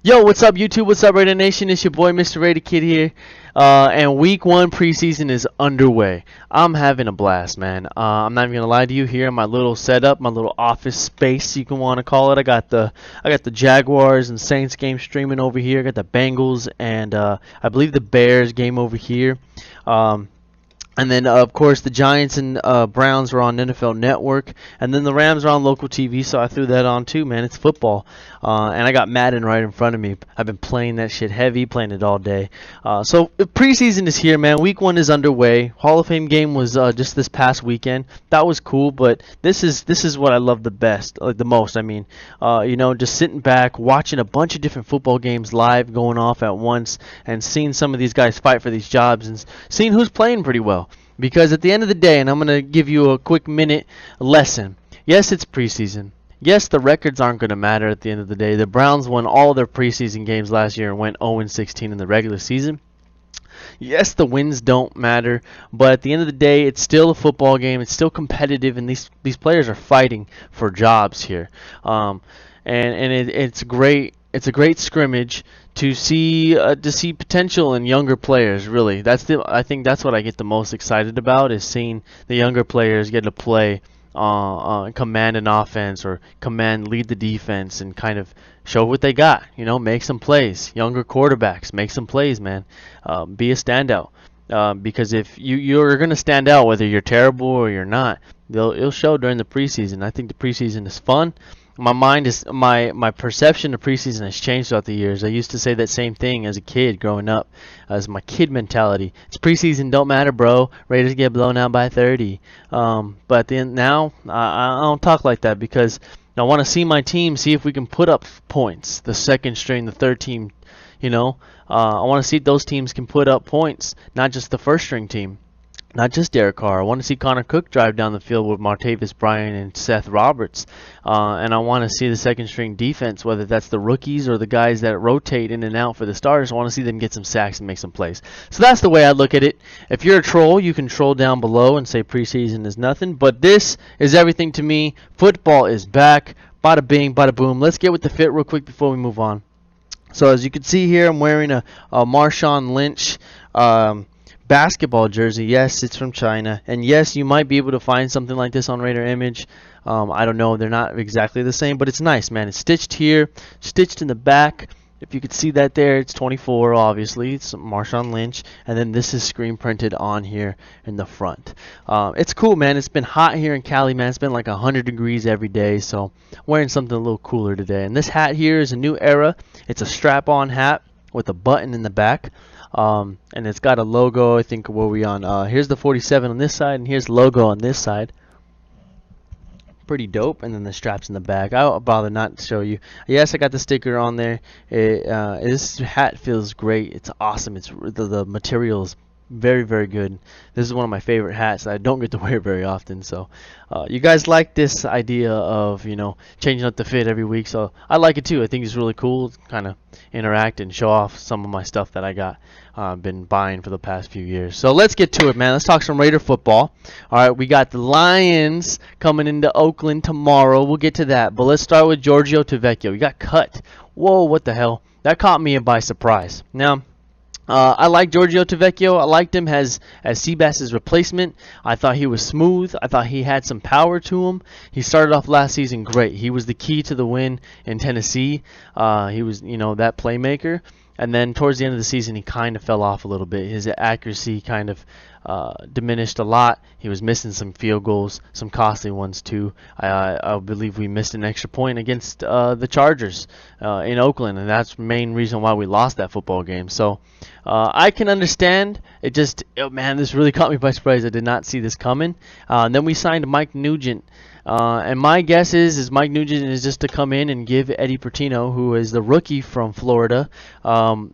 Yo, what's up, YouTube? What's up, Raider Nation? It's your boy, Mr. Raider Kid here. And week one preseason is underway. I'm having a blast, man. I'm not even gonna lie to you. Here in my little setup, my little office space, you can want to call it. I got the Jaguars and Saints game streaming over here. I got the Bengals and I believe the Bears game over here. And then, of course, the Giants and Browns are on NFL Network. And then the Rams are on local TV, so I threw that on too, man. It's football. And I got Madden right in front of me. I've been playing that shit heavy, playing it all day. So preseason is here, man. Week one is underway. Hall of Fame game was just this past weekend. That was cool, but this is what I love the best, like the most. I mean, just sitting back, watching a bunch of different football games live going off at once, and seeing some of these guys fight for these jobs, and seeing who's playing pretty well. Because at the end of the day, and I'm going to give you a quick minute lesson. Yes, it's preseason. Yes, the records aren't going to matter at the end of the day. The Browns won all their preseason games last year and went 0-16 in the regular season. Yes, the wins don't matter, but at the end of the day, it's still a football game. It's still competitive, and these players are fighting for jobs here. It's great. It's a great scrimmage to see potential in younger players. Really, I think that's what I get the most excited about, is seeing the younger players get to play, command an offense, or lead the defense, and kind of show what they got. Make some plays. Younger quarterbacks, make some plays, man. Be a standout. Because if you're going to stand out, whether you're terrible or you're not, it'll show during the preseason. I think the preseason is fun. My perception of preseason has changed throughout the years. I used to say that same thing as a kid growing up, as my kid mentality. It's preseason, don't matter, bro. Raiders get blown out by 30. But then now I don't talk like that, because I want to see my team, see if we can put up points. The second string, the third team, I want to see if those teams can put up points, not just the first string team. Not just Derek Carr. I want to see Connor Cook drive down the field with Martavis Bryant and Seth Roberts. And I want to see the second string defense, whether that's the rookies or the guys that rotate in and out for the starters. I want to see them get some sacks and make some plays. So that's the way I look at it. If you're a troll, you can troll down below and say preseason is nothing. But this is everything to me. Football is back. Bada bing, bada boom. Let's get with the fit real quick before we move on. So as you can see here, I'm wearing a Marshawn Lynch basketball jersey. Yes, it's from China, and yes, you might be able to find something like this on Raider Image. I don't know, they're not exactly the same, but it's nice, man. It's stitched here, stitched in the back. If you could see that there, it's 24, obviously. It's Marshawn Lynch, and then this is screen printed on here in the front. It's cool, man. It's been hot here in Cali, man. It's been like 100 degrees every day, so I'm wearing something a little cooler today. And this hat here is a new era. It's a strap-on hat with a button in the back. And it's got a logo. I think, where we on? Here's the 47 on this side, and here's the logo on this side. Pretty dope. And then the straps in the back. I'll bother not to show you. Yes, I got the sticker on there. This hat feels great. It's awesome. The material is very, very good. This is one of my favorite hats. I don't get to wear very often, so you guys like this idea of changing up the fit every week, so I like it too. I think it's really cool to kind of interact and show off some of my stuff that I got been buying for the past few years. So let's get to it, man. Let's talk some Raider football. Alright, we got the Lions coming into Oakland tomorrow. We'll get to that, but let's start with Giorgio Tavecchio. He got cut. Whoa, what the hell? That caught me by surprise. Now, I like Giorgio Tavecchio. I liked him as Seabass's replacement. I thought he was smooth. I thought he had some power to him. He started off last season great. He was the key to the win in Tennessee. He was, that playmaker. And then towards the end of the season, he kind of fell off a little bit. His accuracy kind of diminished a lot. He was missing some field goals, some costly ones too. I believe we missed an extra point against the Chargers in Oakland, and that's the main reason why we lost that football game. So I can understand. It just, man, this really caught me by surprise. I did not see this coming. And then we signed Mike Nugent. And my guess is Mike Nugent is just to come in and give Eddie Pertino, who is the rookie from Florida,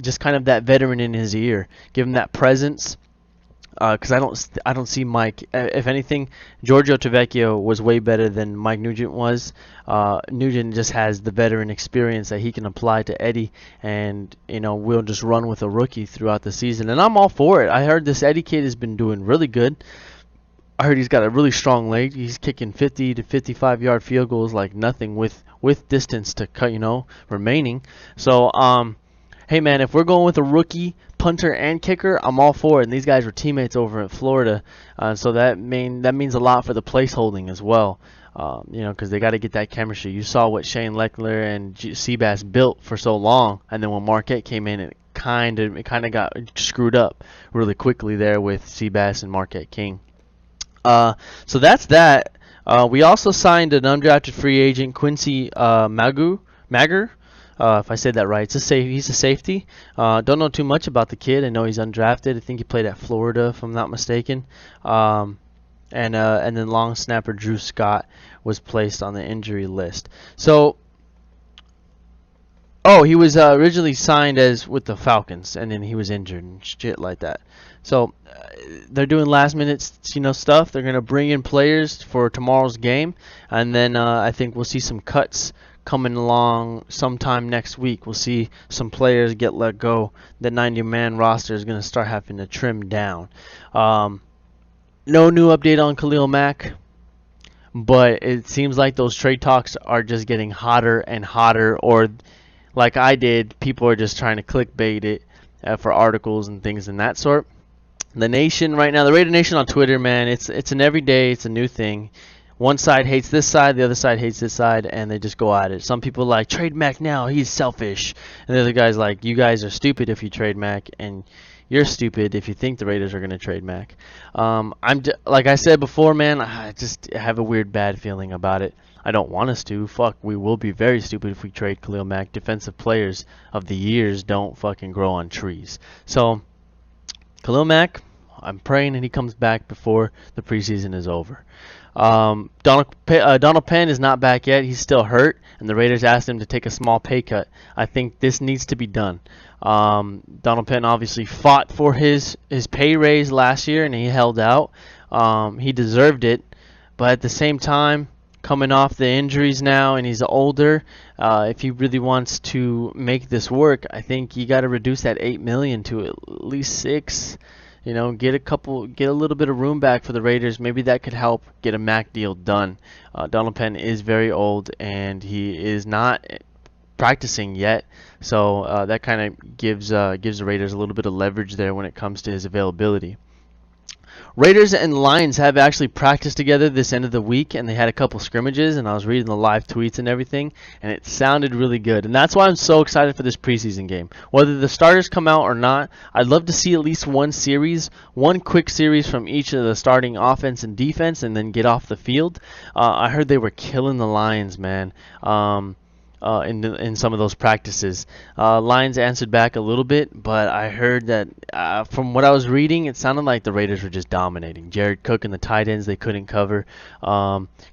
just kind of that veteran in his ear, give him that presence. Because I don't see Mike. If anything, Giorgio Tavecchio was way better than Mike Nugent was. Nugent just has the veteran experience that he can apply to Eddie, and we'll just run with a rookie throughout the season. And I'm all for it. I heard this Eddie kid has been doing really good. I heard he's got a really strong leg. He's kicking 50 to 55-yard field goals like nothing with distance to cut, remaining. So, hey man, if we're going with a rookie punter and kicker, I'm all for it. And these guys were teammates over in Florida, so that means a lot for the place holding as well. Because they got to get that chemistry. You saw what Shane Lechler and Seabass built for so long, and then when Marquette came in, it kind of got screwed up really quickly there with Seabass and Marquette King. So that's that. We also signed an undrafted free agent, Quincy Magger. If I said that right, he's a safety. Don't know too much about the kid. I know he's undrafted. I think he played at Florida, if I'm not mistaken. And then long snapper Drew Scott was placed on the injury list. So, he was originally signed with the Falcons, and then he was injured and shit like that. So they're doing last minute, stuff. They're gonna bring in players for tomorrow's game, and then I think we'll see some cuts coming along sometime next week. We'll see some players get let go. The 90-man roster is gonna start having to trim down. No new update on Khalil Mack, but it seems like those trade talks are just getting hotter and hotter, or like I did, people are just trying to clickbait it for articles and things in that sort. The Nation right now, the Raider Nation on Twitter, man, it's an everyday, it's a new thing. One side hates this side, the other side hates this side, and they just go at it. Some people like, trade Mack now, he's selfish. And the other guy's like, you guys are stupid if you trade Mack, and you're stupid if you think the Raiders are going to trade Mack. Like I said before, man, I just have a weird bad feeling about it. I don't want us to. Fuck, we will be very stupid if we trade Khalil Mack. Defensive players of the years don't fucking grow on trees. So, Khalil Mack, I'm praying that he comes back before the preseason is over. Donald Penn is not back yet. He's still hurt, and the Raiders asked him to take a small pay cut. I think this needs to be done. Donald Penn obviously fought for his pay raise last year, and he held out. He deserved it, but at the same time, coming off the injuries now, and he's older, if he really wants to make this work, I think you got to reduce that $8 million to at least $6 million. Get a little bit of room back for the Raiders. Maybe that could help get a Mack deal done. Donald Penn is very old, and he is not practicing yet, so that kind of gives the Raiders a little bit of leverage there when it comes to his availability. Raiders and Lions have actually practiced together this end of the week, and they had a couple scrimmages, and I was reading the live tweets and everything, and it sounded really good. And that's why I'm so excited for this preseason game. Whether the starters come out or not, I'd love to see at least one quick series from each of the starting offense and defense, and then get off the field. I heard they were killing the Lions, man. In some of those practices. Lions answered back a little bit, but I heard that from what I was reading, it sounded like the Raiders were just dominating. Jared Cook and the tight ends they couldn't cover.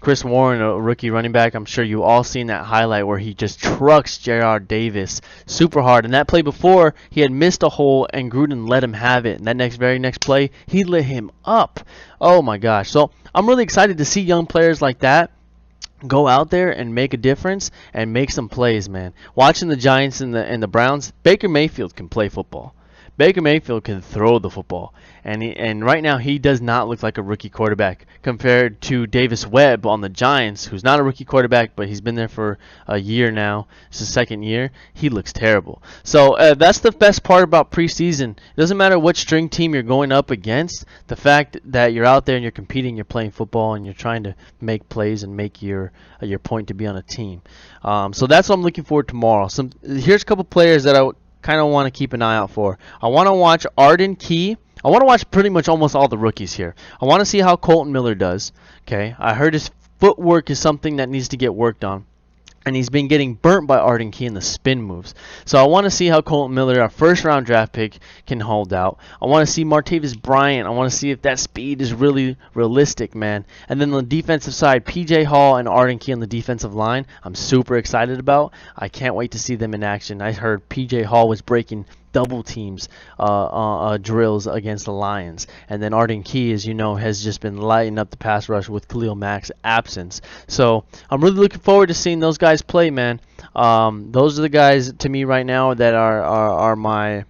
Chris Warren, a rookie running back, I'm sure you all seen that highlight where he just trucks J.R. Davis super hard. And that play before, he had missed a hole and Gruden let him have it. And that very next play, he lit him up. Oh my gosh. So I'm really excited to see young players like that go out there and make a difference and make some plays, man. Watching the Giants and the Browns, Baker Mayfield can play football. Baker Mayfield can throw the football, and right now he does not look like a rookie quarterback compared to Davis Webb on the Giants, who's not a rookie quarterback, but he's been there for a year now. It's his second year. He looks terrible. So that's the best part about preseason. It doesn't matter what string team you're going up against. The fact that you're out there and you're competing, you're playing football, and you're trying to make plays and make your point to be on a team. So that's what I'm looking for tomorrow. Here's a couple players that I kind of want to keep an eye out for. I want to watch Arden Key. I want to watch pretty much almost all the rookies here. I want to see how Colton Miller does. Okay, I heard his footwork is something that needs to get worked on, and he's been getting burnt by Arden Key in the spin moves. So I want to see how Colton Miller, our first-round draft pick, can hold out. I want to see Martavis Bryant. I want to see if that speed is really realistic, man. And then on the defensive side, P.J. Hall and Arden Key on the defensive line, I'm super excited about. I can't wait to see them in action. I heard P.J. Hall was breaking double teams drills against the Lions, and then Arden Key, as you know, has just been lighting up the pass rush with Khalil Mack's absence. So I'm really looking forward to seeing those guys play, man. Those are the guys to me right now that are my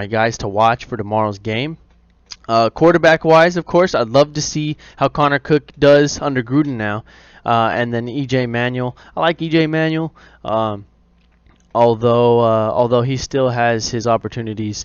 guys to watch for tomorrow's game. Quarterback-wise, of course, I'd love to see how Connor Cook does under Gruden now, and then EJ Manuel. I like EJ Manuel, although he still has his opportunities.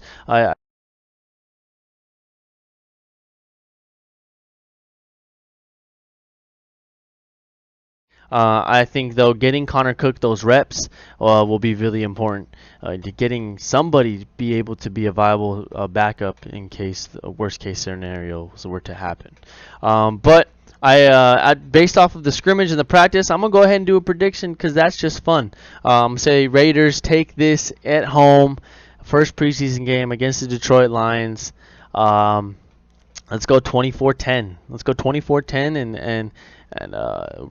I think though getting Connor Cook those reps will be really important. To getting somebody to be able to be a viable backup in case the worst case scenarios were to happen. But based off of the scrimmage and the practice, I'm gonna go ahead and do a prediction because that's just fun. Say Raiders take this at home, first preseason game against the Detroit Lions. Let's go 24-10. Let's go 24-10 and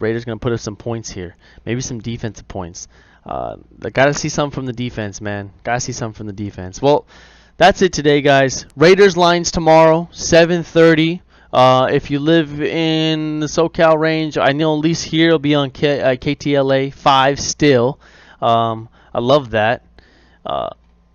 Raiders gonna put up some points here. Maybe some defensive points. I gotta see something from the defense, man. Gotta see something from the defense. Well, that's it today, guys. Raiders Lions tomorrow, 7:30. If you live in the SoCal range, I know at least here it'll be on KTLA 5 still. I love that.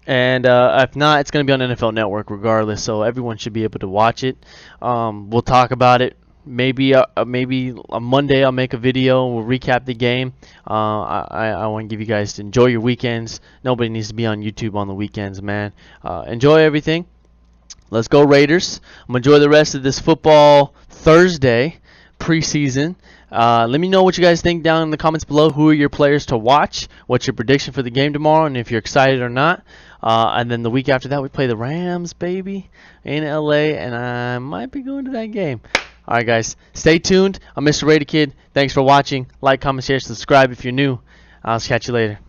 And if not, it's going to be on NFL Network regardless, so everyone should be able to watch it. We'll talk about it. Maybe on Monday I'll make a video and we'll recap the game. I want to give you guys to enjoy your weekends. Nobody needs to be on YouTube on the weekends, man. Enjoy everything. Let's go Raiders. I'm going to enjoy the rest of this football Thursday preseason. Let me know what you guys think down in the comments below. Who are your players to watch? What's your prediction for the game tomorrow? And if you're excited or not. And then the week after that, we play the Rams, baby, in LA. And I might be going to that game. All right, guys. Stay tuned. I'm Mr. Raider Kid. Thanks for watching. Like, comment, share, subscribe if you're new. I'll catch you later.